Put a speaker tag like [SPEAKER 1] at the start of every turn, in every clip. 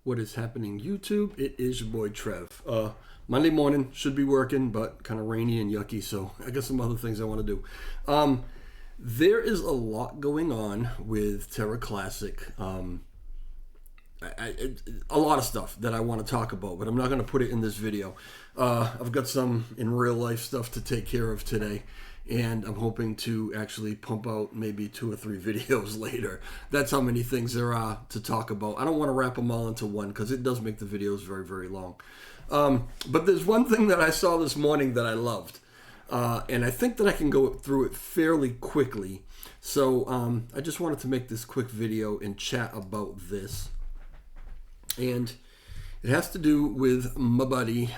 [SPEAKER 1] What is happening, YouTube? It is your boy Trev. Monday morning should be working, but kind of rainy and yucky, so I got some other things I want to do. There is a lot going on with Terra Classic. A lot of stuff that I want to talk about, but I'm not going to put it in this video. I've got some in real life stuff to take care of today, and I'm hoping to actually pump out maybe 2 or 3 videos later. That's how many things there are to talk about. I don't want to wrap them all into one because it does make the videos very, very long. But there's one thing that I saw this morning that I loved, and I think that I can go through it fairly quickly. So I just wanted to make this quick video and chat about this. And it has to do with my buddy,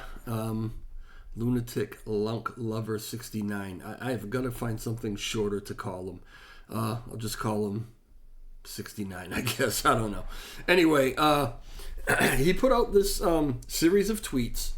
[SPEAKER 1] Lunatic Lunk Lover 69. I've got to find something shorter to call him. I'll just call him 69, I guess. I don't know. Anyway, he put out this series of tweets,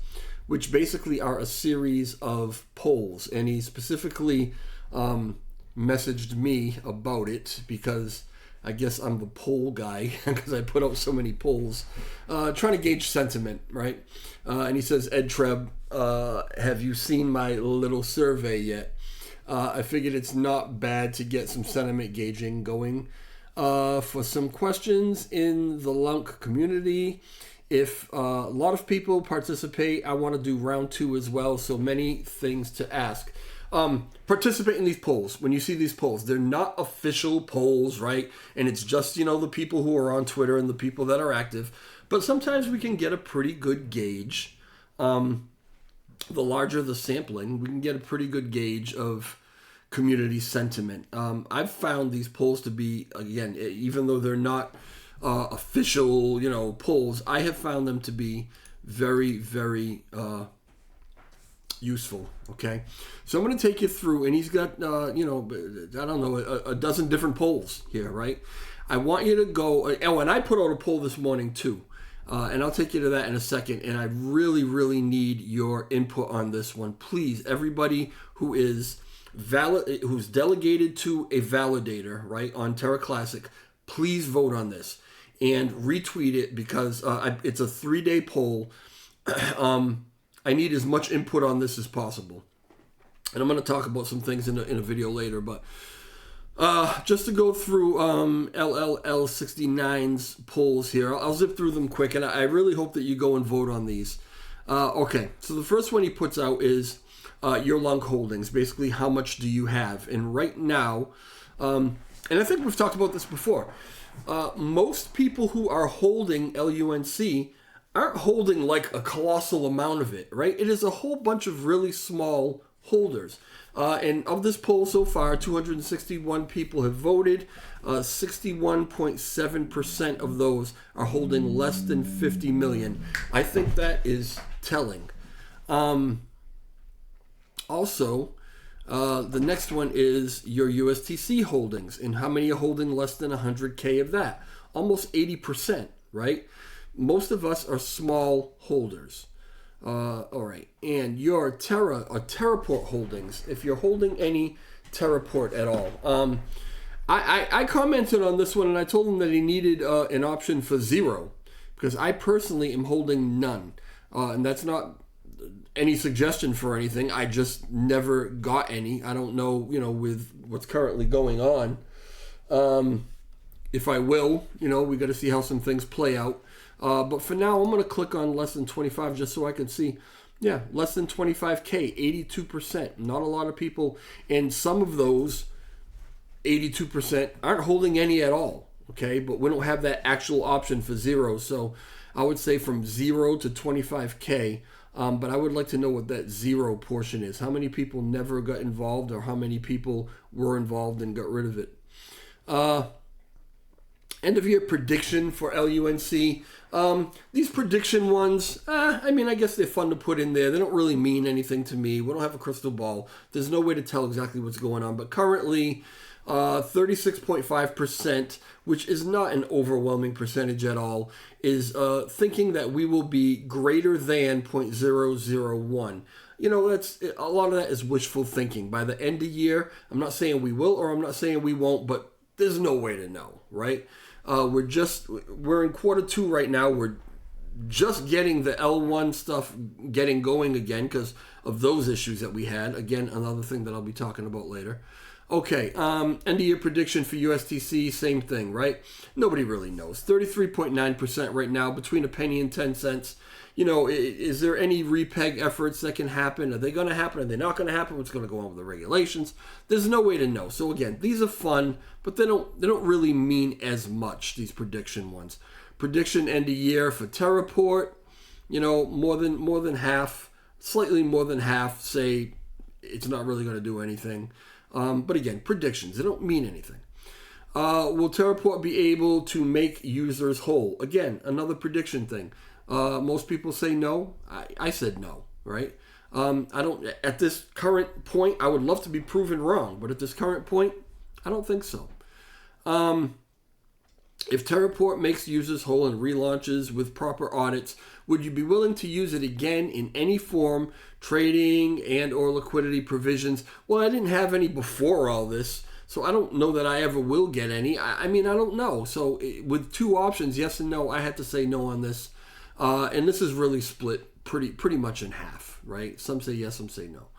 [SPEAKER 1] which basically are a series of polls. And he specifically messaged me about it because I guess I'm the poll guy because I put out so many polls trying to gauge sentiment, right? And he says, Ed Treb, have you seen my little survey yet? I figured it's not bad to get some sentiment gauging going for some questions in the Lunk community. If a lot of people participate, I want to do round 2 as well, so many things to ask. Participate in these polls. When you see these polls, they're not official polls, right? And it's just, the people who are on Twitter and the people that are active. But sometimes we can get a pretty good gauge. The larger the sampling, we can get a pretty good gauge of community sentiment. I've found these polls to be, again, even though they're not official, polls, I have found them to be very, very useful. Okay, so I'm going to take you through, and he's got I don't know, a dozen different polls here, right? I want you to go, and I put out a poll this morning too, and I'll take you to that in a second, and I really, really need your input on this one. Please, everybody who is who's delegated to a validator, right, on Terra Classic, please vote on this and retweet it because it's a 3-day poll. I need as much input on this as possible. And I'm going to talk about some things in a video later. But just to go through LLL69's polls here, I'll zip through them quick. And I really hope that you go and vote on these. Okay, so the first one he puts out is your Lunk holdings. Basically, how much do you have? And right now, and I think we've talked about this before, most people who are holding LUNC aren't holding like a colossal amount of it, right? It is a whole bunch of really small holders. And of this poll so far, 261 people have voted. 61.7% of those are holding less than 50 million. I think that is telling. Also, the next one is your USTC holdings, and how many are holding less than 100K of that? Almost 80%, right? Most of us are small holders. All right. And your Terra or Terraport holdings, if you're holding any Terraport at all. I commented on this one and I told him that he needed an option for 0 because I personally am holding none. And that's not any suggestion for anything. I just never got any. I don't know, with what's currently going on. If I will, we got to see how some things play out. But for now, I'm going to click on less than 25 just so I can see. Yeah, less than 25K, 82%. Not a lot of people. And some of those 82% aren't holding any at all. Okay, but we don't have that actual option for 0. So I would say from 0 to 25K. But I would like to know what that 0 portion is. How many people never got involved or how many people were involved and got rid of it? End of year prediction for LUNC. These prediction ones, I guess they're fun to put in there. They don't really mean anything to me. We don't have a crystal ball. There's no way to tell exactly what's going on. But currently, 36.5%, which is not an overwhelming percentage at all, is thinking that we will be greater than 0.001. That's a lot of that is wishful thinking. By the end of year, I'm not saying we will or I'm not saying we won't, but there's no way to know, right? We're in quarter 2 right now. We're just getting the L1 stuff getting going again because of those issues that we had. Again, another thing that I'll be talking about later. Okay, end of year prediction for USTC, same thing, right? Nobody really knows. 33.9% right now, between a penny and 10 cents. You know, is there any repeg efforts that can happen? Are they going to happen? Are they not going to happen? What's going to go on with the regulations? There's no way to know. So again, these are fun, but they don't really mean as much, these prediction ones. Prediction end of year for Terra, you know, more than half, slightly more than half say it's not really going to do anything. But again, predictions, they don't mean anything. Will Terraport be able to make users whole? Again, another prediction thing. Most people say no. I said no, right? I don't, at this current point, I would love to be proven wrong, but at this current point, I don't think so. If Terraport makes users whole and relaunches with proper audits, would you be willing to use it again in any form, trading and or liquidity provisions? Well, I didn't have any before all this, so I don't know that I ever will get any. I mean, I don't know. So with two options, yes and no, I had to say no on this. And this is really split pretty much in half, right? Some say yes, some say no.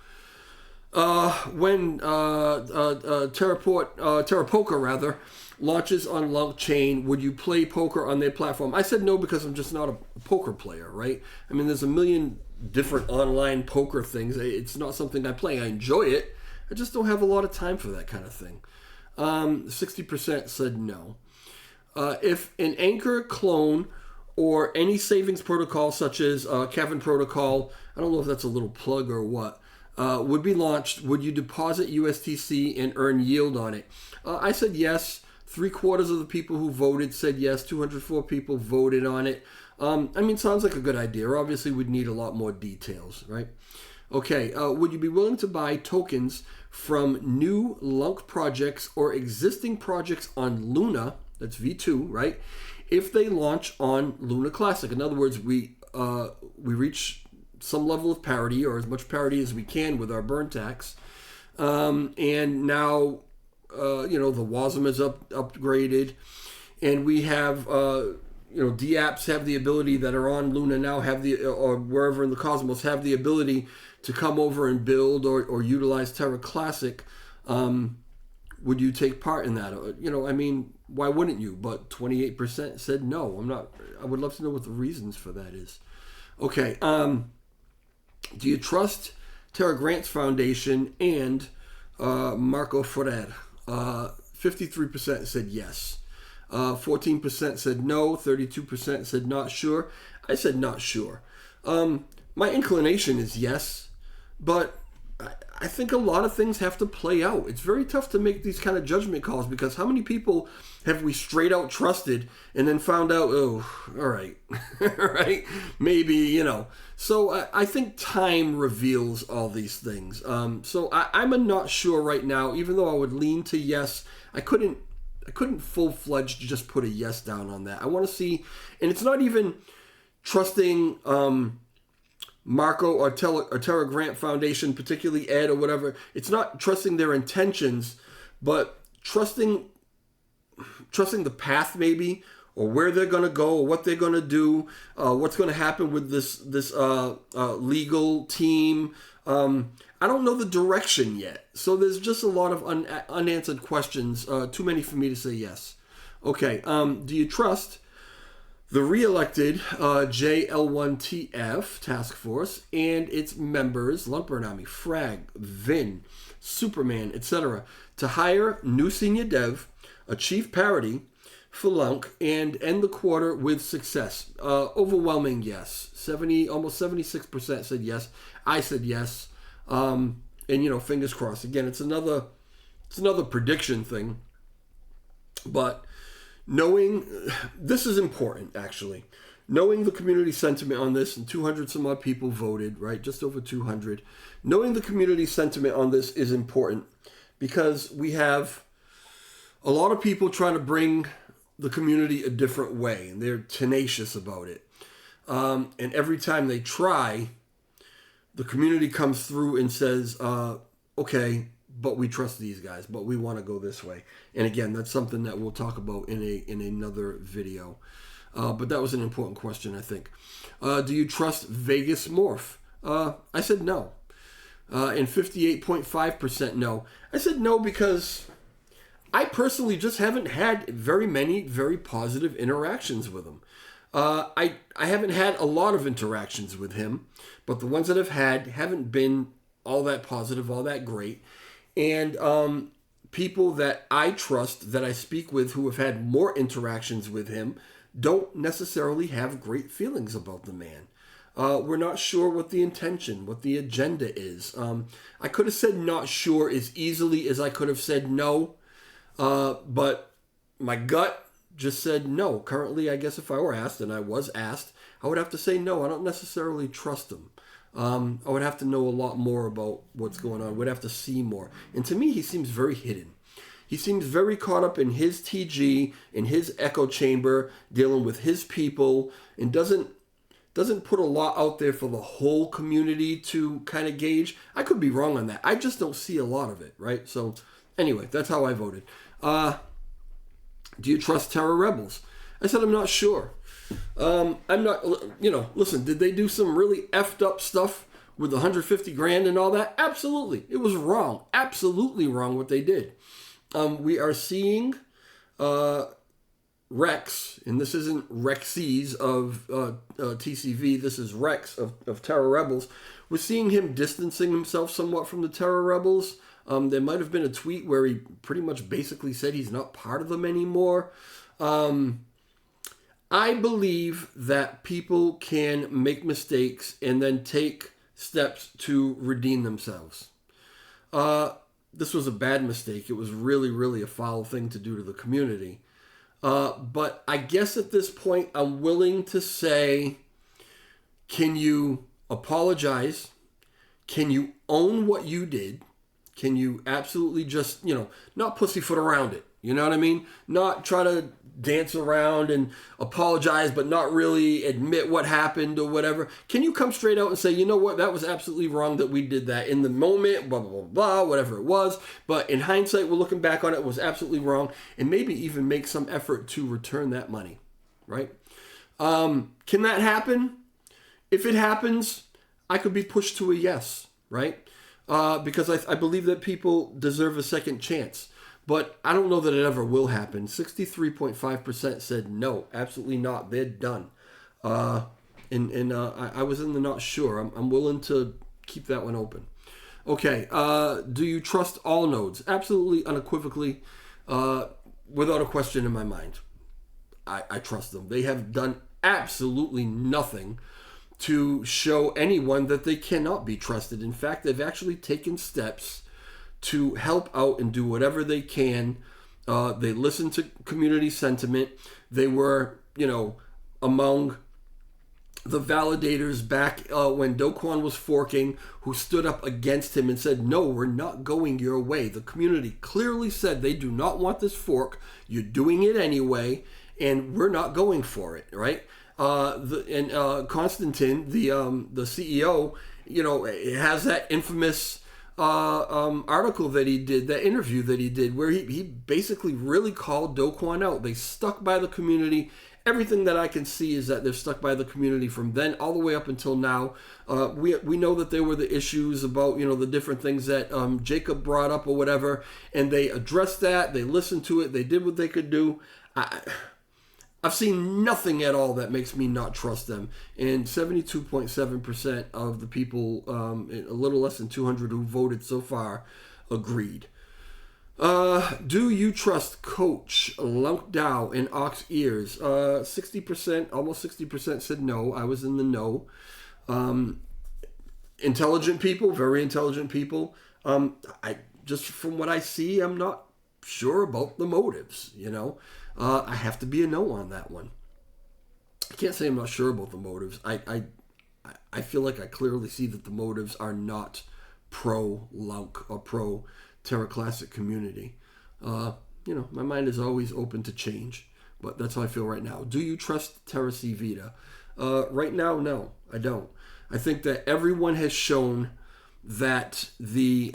[SPEAKER 1] When Terra Poker rather launches on Lunk Chain, would you play poker on their platform? I said no because I'm just not a poker player, right? I mean, there's a million different online poker things. It's not something I play. I enjoy it. I just don't have a lot of time for that kind of thing. 60% said no. If an Anchor clone or any savings protocol such as Kevin Protocol, I don't know if that's a little plug or what, would be launched, would you deposit USTC and earn yield on it? I said yes. 3/4 of the people who voted said yes. 204 people voted on it. I mean, sounds like a good idea. Obviously, we'd need a lot more details, right? Okay, would you be willing to buy tokens from new Lunk projects or existing projects on Luna, that's V2, right, if they launch on Luna Classic? In other words, we reach some level of parity, or as much parity as we can with our burn tax, and now you know, the WASM is upgraded, and we have you know, DApps have the ability that are on Luna now have the, or wherever in the cosmos, have the ability to come over and build or utilize Terra Classic. Would you take part in that? You know, I mean, why wouldn't you? But 28% said no. I'm not. I would love to know what the reasons for that is. Okay. Do you trust Terra Grants Foundation and Marco Ferrer? 53% said yes. 14% said no. 32% said not sure. I said not sure. My inclination is yes, but I think a lot of things have to play out. It's very tough to make these kind of judgment calls because how many people have we straight out trusted and then found out, oh, all right, right? Maybe, you know. So I think time reveals all these things. So I'm a not sure right now, even though I would lean to yes. I couldn't full-fledged just put a yes down on that. I want to see, and it's not even trusting Marco or Terra Grant Foundation, particularly Ed or whatever. It's not trusting their intentions, but trusting the path maybe, or where they're going to go, or what they're going to do, what's going to happen with this legal team. I don't know the direction yet. So there's just a lot of unanswered questions, too many for me to say yes. Okay, do you trust the re-elected JL1TF task force and its members, Lunkburn Army, Frag, Vin, Superman, etc., to hire new senior dev, achieve parity for Lunk, and end the quarter with success? Overwhelming yes. Almost 76% said yes. I said yes. And you know, fingers crossed. Again, it's another prediction thing, but knowing, this is important actually, knowing the community sentiment on this, and 200 some odd people voted, right? Just over 200. Knowing the community sentiment on this is important because we have a lot of people trying to bring the community a different way, and they're tenacious about it. And every time they try, the community comes through and says, okay, but we trust these guys, but we want to go this way. And again, that's something that we'll talk about in another video. But that was an important question, I think. Do you trust Vegas Morph? I said no. And 58.5% no. I said no because I personally just haven't had very many very positive interactions with him. I haven't had a lot of interactions with him, but the ones that I've had haven't been all that positive, all that great. And people that I trust, that I speak with, who have had more interactions with him, don't necessarily have great feelings about the man. We're not sure what the intention, what the agenda is. I could have said not sure as easily as I could have said no, but my gut just said no. Currently, I guess if I were asked, and I was asked, I would have to say no. I don't necessarily trust him. I would have to know a lot more about what's going on. Would have to see more. And to me, he seems very hidden. He seems very caught up in his TG, in his echo chamber, dealing with his people, and doesn't put a lot out there for the whole community to kind of gauge. I could be wrong on that. I just don't see a lot of it, right? So anyway, that's how I voted. Do you trust Terra Rebels? I said I'm not sure. I'm not, listen, did they do some really effed up stuff with the 150 grand and all that? Absolutely. It was wrong. Absolutely wrong what they did. We are seeing Rex, and this isn't Rexes of TCV, this is Rex of Terra Rebels. We're seeing him distancing himself somewhat from the Terra Rebels. There might have been a tweet where he pretty much basically said he's not part of them anymore. I believe that people can make mistakes and then take steps to redeem themselves. This was a bad mistake. It was really, really a foul thing to do to the community. But I guess at this point, I'm willing to say, can you apologize? Can you own what you did? Can you absolutely just, not pussyfoot around it? You know what I mean? Not try to dance around and apologize, but not really admit what happened or whatever. Can you come straight out and say, you know what, that was absolutely wrong that we did that in the moment, blah, blah, blah, blah, whatever it was. But in hindsight, we're looking back on it, was absolutely wrong. And maybe even make some effort to return that money, right? Can that happen? If it happens, I could be pushed to a yes, right? Because I believe that people deserve a second chance. But I don't know that it ever will happen. 63.5% said no, absolutely not. They're done. I was in the not sure. I'm willing to keep that one open. Okay, do you trust all nodes? Absolutely, unequivocally, without a question in my mind. I trust them. They have done absolutely nothing to show anyone that they cannot be trusted. In fact, they've actually taken steps to help out and do whatever they can. They listen to community sentiment. They were, among the validators back when Do Kwon was forking, who stood up against him and said, no, we're not going your way. The community clearly said they do not want this fork. You're doing it anyway, and we're not going for it, right? Konstantin, the CEO, has that infamous article that he did, that interview that he did, where he basically really called Do Kwon out. They stuck by the community. Everything that I can see is that they've stuck by the community from then all the way up until now. We know that there were the issues about, the different things that Jacob brought up or whatever, and they addressed that. They listened to it. They did what they could do. I've seen nothing at all that makes me not trust them. And 72.7% of the people, a little less than 200 who voted so far, agreed. Do you trust Coach, Lunk Dow, and Ox Ears? 60%, almost 60% said no. I was in the no. Intelligent people, very intelligent people. I just from what I see, I'm not sure about the motives, I have to be a no on that one. I can't say I'm not sure about the motives. I feel like I clearly see that the motives are not pro-Lunk or pro-Terra Classic community. My mind is always open to change, but that's how I feel right now. Do you trust Terra C Vita? Right now, no, I don't. I think that everyone has shown that the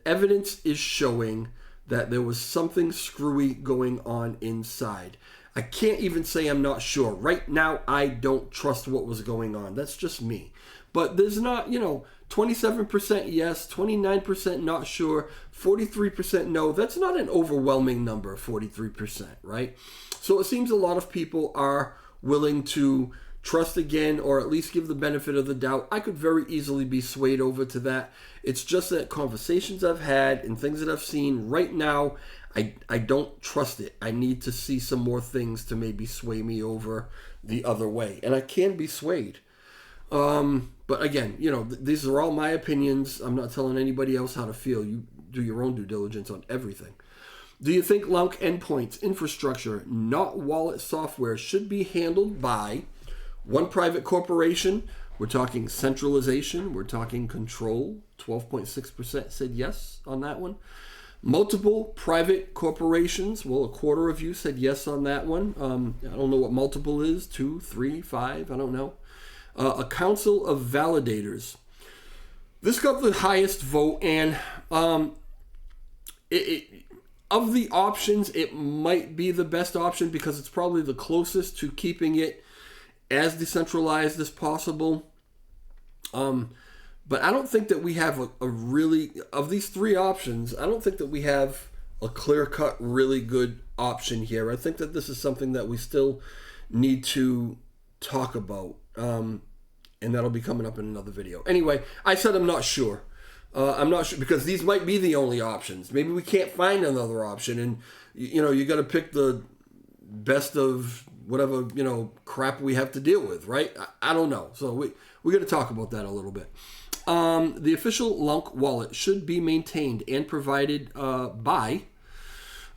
[SPEAKER 1] evidence is showing that there was something screwy going on inside. I can't even say I'm not sure. Right now, I don't trust what was going on. That's just me. But there's not, 27% yes, 29% not sure, 43% no. That's not an overwhelming number, 43%, right? So it seems a lot of people are willing to trust again, or at least give the benefit of the doubt. I could very easily be swayed over to that. It's just that conversations I've had and things that I've seen right now, I don't trust it. I need to see some more things to maybe sway me over the other way. And I can be swayed. But again, these are all my opinions. I'm not telling anybody else how to feel. You do your own due diligence on everything. Do you think LUNC endpoints, infrastructure, not wallet software, should be handled by one private corporation? We're talking centralization. We're talking control. 12.6% said yes on that one. Multiple private corporations. Well, a quarter of you said yes on that one. I don't know what multiple is. 2, 3, 5. I don't know. A council of validators. This got the highest vote, and of the options, it might be the best option because it's probably the closest to keeping it as decentralized as possible. But I don't think that we have a really, of these three options, I don't think that we have a clear-cut, really good option here. I think that this is something that we still need to talk about. And that'll be coming up in another video. Anyway, I said I'm not sure. I'm not sure because these might be the only options. Maybe we can't find another option, and you got to pick the best of whatever crap we have to deal with, right? I don't know. So we're going to talk about that a little bit. The official LUNC wallet should be maintained and provided by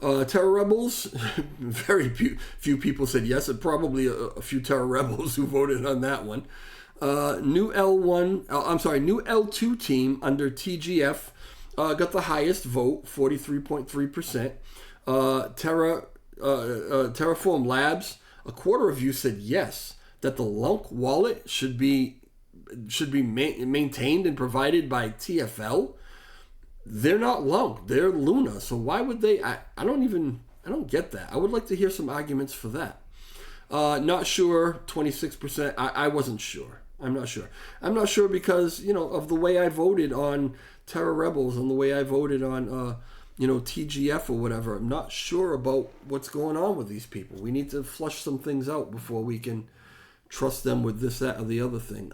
[SPEAKER 1] Terra Rebels. Very few people said yes, and probably a few Terra Rebels who voted on that one. New L2 team under TGF got the highest vote, 43.3%. Terraform Labs, a quarter of you said yes, that the LUNC wallet should be maintained and provided by TFL. They're not LUNC, they're Luna. So why would they? I don't get that. I would like to hear some arguments for that. Not sure, 26%. I wasn't sure. I'm not sure. I'm not sure because, of the way I voted on Terra Rebels and the way I voted on, TGF or whatever. I'm not sure about what's going on with these people. We need to flush some things out before we can trust them with this, that, or the other thing.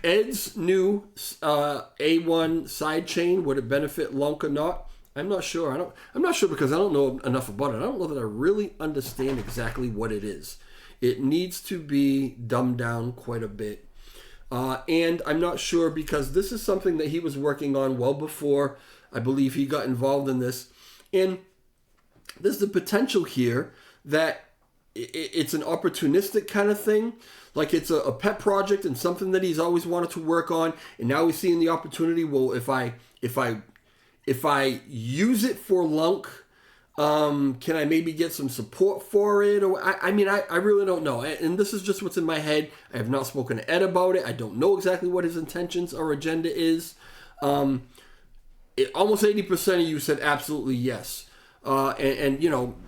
[SPEAKER 1] Ed's new A1 sidechain, would it benefit LUNC or not? I'm not sure. I'm not sure because I don't know enough about it. I don't know that I really understand exactly what it is. It needs to be dumbed down quite a bit. And I'm not sure because this is something that he was working on well before I believe he got involved in this. And there's the potential here that it's an opportunistic kind of thing. Like it's a pet project and something that he's always wanted to work on. And now he's seeing the opportunity. Well, if I use it for LUNC, can I maybe get some support for it? Or I really don't know. And this is just what's in my head. I have not spoken to Ed about it. I don't know exactly what his intentions or agenda is. Almost 80% of you said absolutely yes.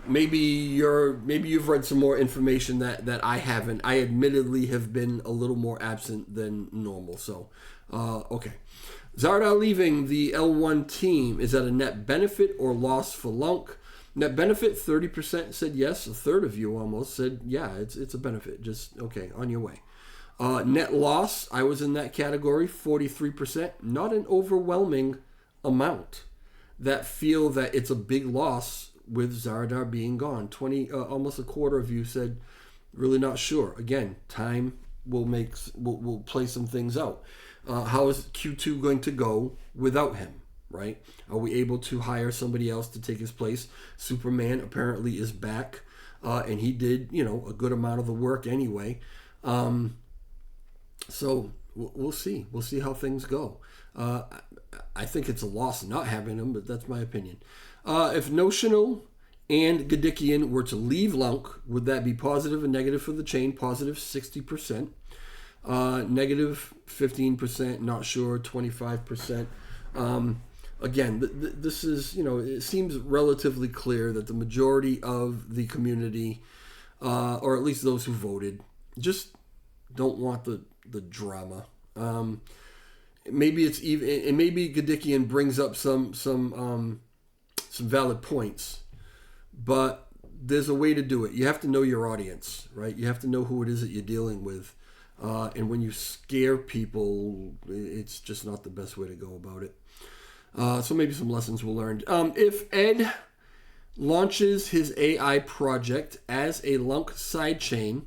[SPEAKER 1] Maybe you've read some more information that I haven't. I admittedly have been a little more absent than normal. So, okay. Zardar leaving the L1 team, is that a net benefit or loss for LUNC? Net benefit, 30% said yes. A third of you almost said, yeah, it's a benefit. Just, okay, on your way. Net loss, I was in that category, 43%. Not an overwhelming amount that feel that it's a big loss with Zardar being gone. Almost a quarter of you said, really not sure. Again, time will play some things out. How is Q2 going to go without him, right? Are we able to hire somebody else to take his place? Superman apparently is back, and he did, a good amount of the work anyway. So we'll see. We'll see how things go. I think it's a loss not having him, but that's my opinion. If Notional and Gadikian were to leave LUNC, would that be positive and negative for the chain? Positive 60%. Negative 15%, not sure, 25%. again, this is, it seems relatively clear that the majority of the community, or at least those who voted, just don't want the drama. Maybe it's even, and maybe Gadikian brings up some valid points, but there's a way to do it. You have to know your audience, right? You have to know who it is that you're dealing with. And when you scare people, it's just not the best way to go about it. So maybe some lessons were learned. If Ed launches his AI project as a Lunk sidechain,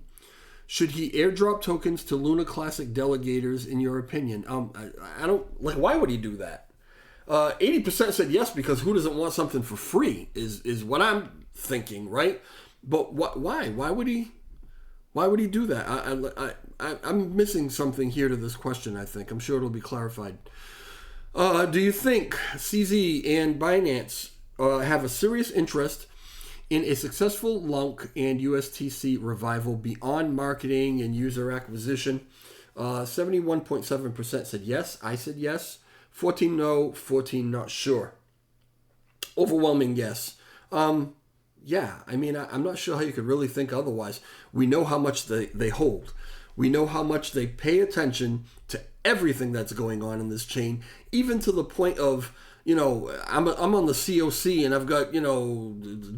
[SPEAKER 1] should he airdrop tokens to Luna Classic delegators, in your opinion? I don't, like, why would he do that? 80% said yes, because who doesn't want something for free is what I'm thinking, right? But why? Why would he do that? I'm missing something here to this question, I think. I'm sure it'll be clarified. Do you think CZ and Binance have a serious interest in a successful Lunk and USTC revival beyond marketing and user acquisition? 71.7% said yes. I said yes. 14 no, 14 not sure. Overwhelming yes. Yeah, I mean, I'm not sure how you could really think otherwise. We know how much they hold. We know how much they pay attention to everything that's going on in this chain, even to the point of, I'm on the COC and I've got,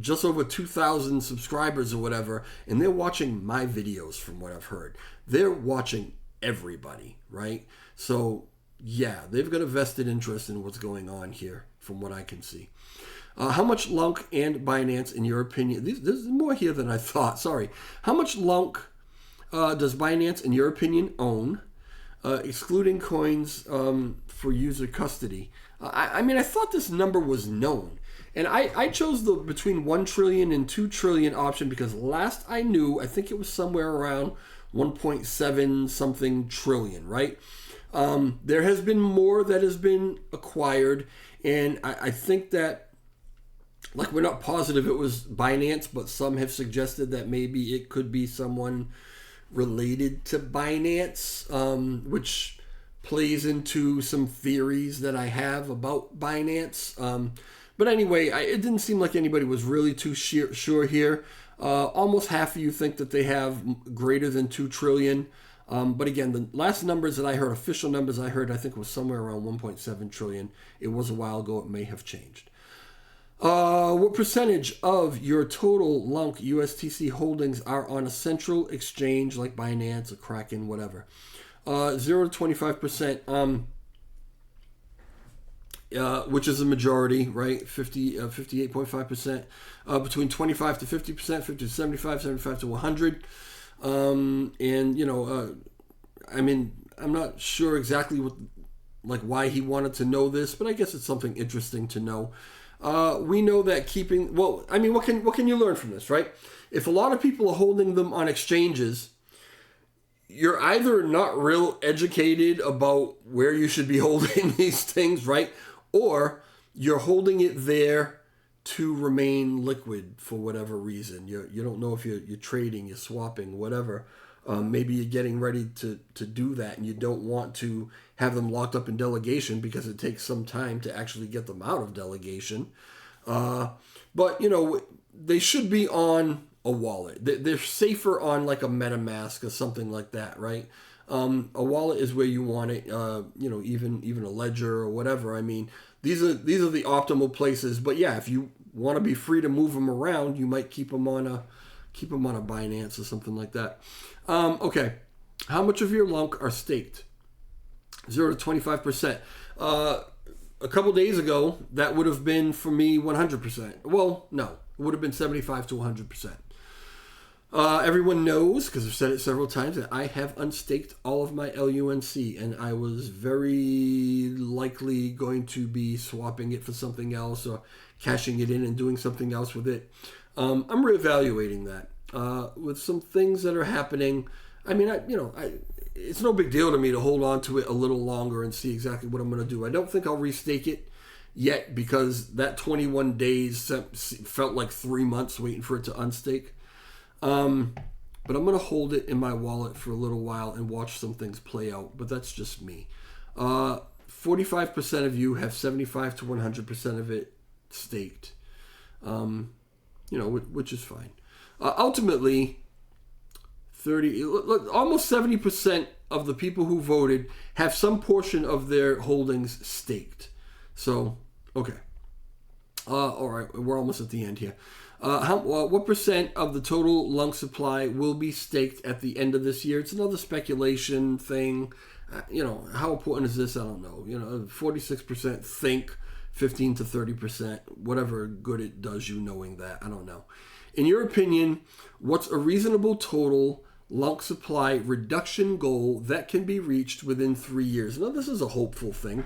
[SPEAKER 1] just over 2,000 subscribers or whatever, and they're watching my videos from what I've heard. They're watching everybody, right? So, yeah, they've got a vested interest in what's going on here, from what I can see. How much Lunk and Binance, in your opinion, there's more here than I thought, sorry. How much Lunk does Binance, in your opinion, own, excluding coins for user custody? I mean, I thought this number was known. And I chose the between 1 trillion and 2 trillion option because last I knew, I think it was somewhere around 1.7 something trillion, right? There has been more that has been acquired, and I think that, like, we're not positive it was Binance, but some have suggested that maybe it could be someone related to Binance, which plays into some theories that I have about Binance. But anyway, it didn't seem like anybody was really too sure here. Almost half of you think that they have greater than 2 trillion. But again, the last numbers that I heard, official numbers I heard, I think was somewhere around 1.7 trillion. It was a while ago. It may have changed. What percentage of your total Lunk USTC holdings are on a central exchange like Binance or Kraken, whatever? 0 to 25%, which is a majority, right? 58.5%. Between 25 to 50%, 50 to 75, 75 to 100. I mean, I'm not sure exactly why he wanted to know this, but I guess it's something interesting to know. We know that what can you learn from this, right? If a lot of people are holding them on exchanges, you're either not real educated about where you should be holding these things, right? Or you're holding it there to remain liquid for whatever reason. You don't know if you're trading, you're swapping, whatever. Maybe you're getting ready to do that, and you don't want to have them locked up in delegation because it takes some time to actually get them out of delegation. But they should be on a wallet. They're safer on like a MetaMask or something like that, right? A wallet is where you want it. Even a ledger or whatever. I mean, these are the optimal places. But yeah, if you want to be free to move them around, you might keep them on a Binance or something like that. Okay, how much of your Lunk are staked? 0 to 25%. A couple days ago, that would have been for me 100%. Well, no, it would have been 75 to 100%. Everyone knows, because I've said it several times, that I have unstaked all of my LUNC, and I was very likely going to be swapping it for something else or cashing it in and doing something else with it. I'm reevaluating that with some things that are happening. I mean, it's no big deal to me to hold on to it a little longer and see exactly what I'm going to do. I don't think I'll restake it yet because that 21 days felt like 3 months waiting for it to unstake. But I'm going to hold it in my wallet for a little while and watch some things play out. But that's just me. 45% of you have 75 to 100% of it staked. Which is fine. Ultimately, almost 70% of the people who voted have some portion of their holdings staked. So, okay. All right, we're almost at the end here. What percent of the total lung supply will be staked at the end of this year? It's another speculation thing. How important is this? I don't know. 46% think, 15 to 30%, whatever good it does you knowing that. I don't know. In your opinion, what's a reasonable total lung supply reduction goal that can be reached within 3 years? Now, this is a hopeful thing.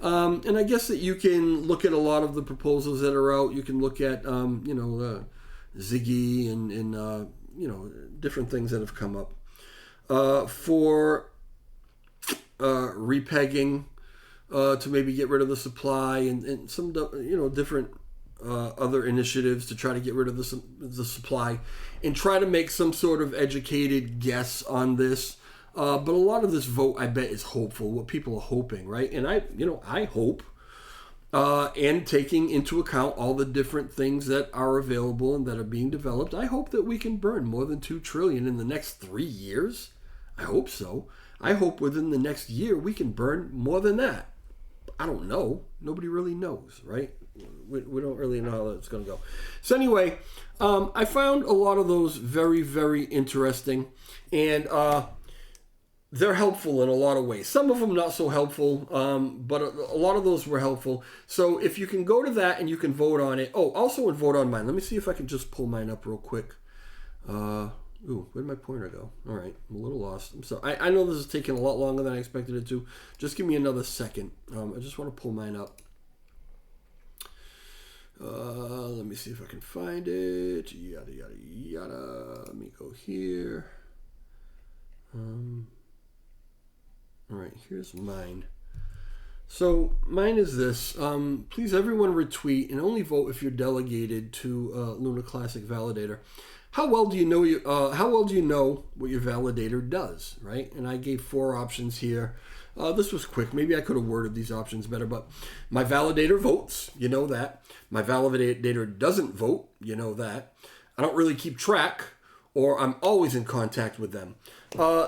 [SPEAKER 1] And I guess that you can look at a lot of the proposals that are out. You can look at, Ziggy and different things that have come up. For repegging, to maybe get rid of the supply and some, different other initiatives to try to get rid of the supply and try to make some sort of educated guess on this. But a lot of this vote, I bet, is hopeful, what people are hoping, right? And I hope, and taking into account all the different things that are available and that are being developed, I hope that we can burn more than $2 trillion in the next 3 years. I hope so. I hope within the next year we can burn more than that. I don't know. Nobody really knows, right? We don't really know how that's going to go. So anyway, I found a lot of those very, very interesting, and they're helpful in a lot of ways. Some of them not so helpful, but a lot of those were helpful. So if you can go to that and you can vote on it. Oh, also vote on mine. Let me see if I can just pull mine up real quick. Where'd my pointer go? All right, I'm a little lost. I'm sorry. I know this is taking a lot longer than I expected it to. Just give me another second. I just want to pull mine up. Let me see if I can find it. Yada, yada, yada. Let me go here. All right, here's mine. So mine is this. Please, everyone, retweet and only vote if you're delegated to Lunar Classic Validator. How well do you know what your validator does, right? And I gave 4 options here. This was quick. Maybe I could have worded these options better, but my validator votes. You know that. My validator doesn't vote. You know that. I don't really keep track, or I'm always in contact with them.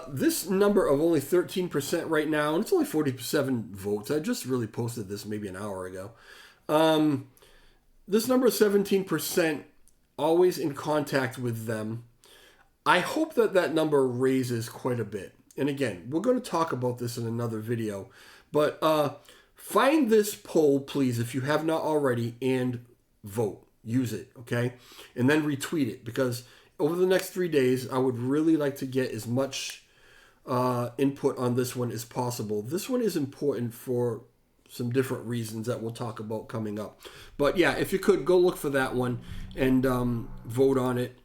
[SPEAKER 1] This number of only 13% right now, and it's only 47 votes. I just really posted this maybe an hour ago. This number of 17%, always in contact with them. I hope that number raises quite a bit. And again, we're going to talk about this in another video. But find this poll, please, if you have not already, and vote. Use it, okay? And then retweet it, because over the next 3 days, I would really like to get as much input on this one as possible. This one is important for some different reasons that we'll talk about coming up. But yeah, if you could, go look for that one and vote on it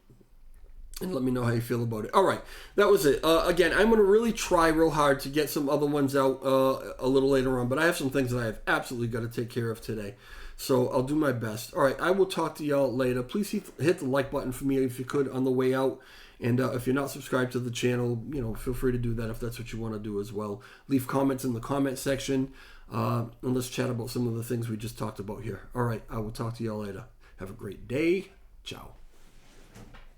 [SPEAKER 1] and let me know how you feel about it. All right, that was it. Again, I'm going to really try real hard to get some other ones out a little later on, but I have some things that I have absolutely got to take care of today. So I'll do my best. All right, I will talk to y'all later. Please hit the like button for me if you could on the way out. And if you're not subscribed to the channel, feel free to do that if that's what you want to do as well. Leave comments in the comment section. And let's chat about some of the things we just talked about here. All right, I will talk to y'all later. Have a great day. Ciao.